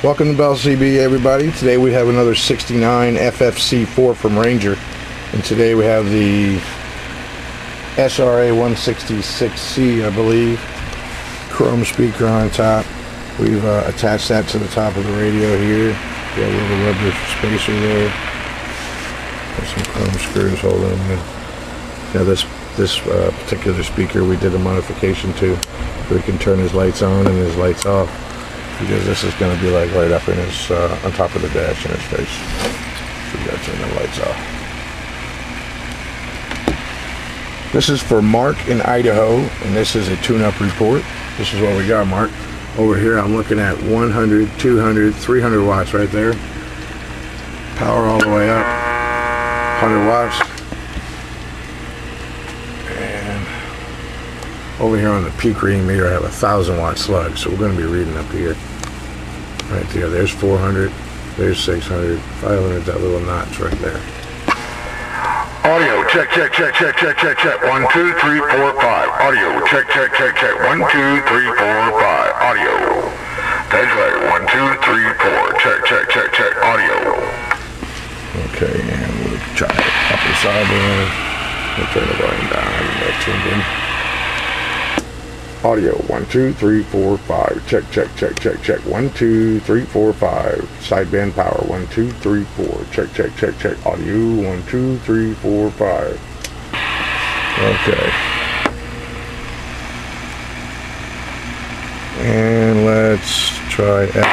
Welcome to Bell CB, everybody. Today we have another 69FFC4 from Ranger, and today we have the RCI-69FFC4, I believe. Chrome speaker on top. We've attached that to the top of the radio here. Got a little rubber spacer there. Got some chrome screws holding them in. Now this particular speaker we did a modification to, so we can turn his lights on and his lights off, because this is going to be like right up in his on top of the dash in his face. So we got to turn the lights off. This is for Mark in Idaho, and this is a tune-up report. This is what we got, Mark. Over here I'm looking at 100, 200, 300 watts right there. Power all the way up, 100 watts. And over here on the peak reading meter I have 1,000 watt slug, so we're going to be reading up here. Right there, there's 400, there's 600, 500, that little notch right there. Audio, check, check, check, check, check, check, check, 1, 2, 3, 4, 5. Audio, check, check, check, check, 1, 2, 3, 4, 5. Audio. That's right, 1, 2, 3, 4. Check, check, check, check, audio. Okay, and we'll try upper sideband. We'll turn the volume down, I haven't got tuned in. Audio, 1, 2, 3, 4, 5. Check, check, check, check, check. 1, 2, 3, 4, 5. Sideband power, 1, 2, 3, 4. Check, check, check, check. Audio, 1, 2, 3, 4, 5. Okay. And let's try FM.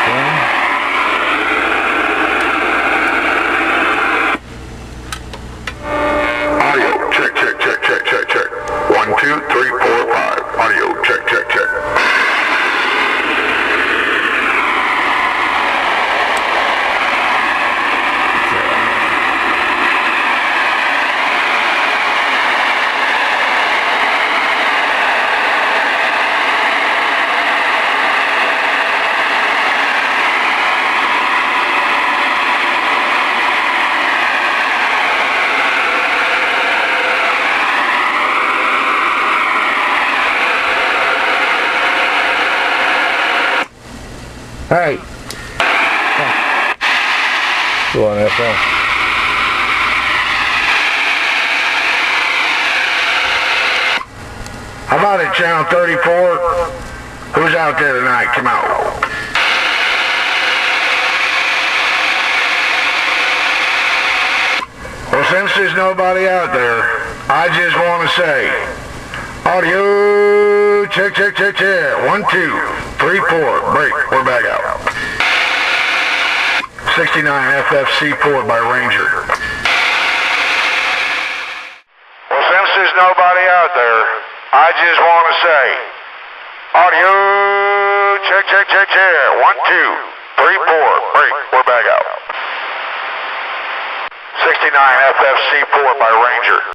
Audio, check, check, check, check, check, check. 1, 2, 3, 4, 5. Audio, check, check, check. Hey! Go on FM. How about it, channel 34? Who's out there tonight? Come out. Well, since there's nobody out there, I just want to say, audio, check, check, check, check. 1, 2, 3, 4. Break. We're back out. 69FFC4 by Ranger. Well, since there's nobody out there, I just want to say, audio, check, check, check, check. 1, 2, 3, 4. Break. We're back out. 69FFC4 by Ranger.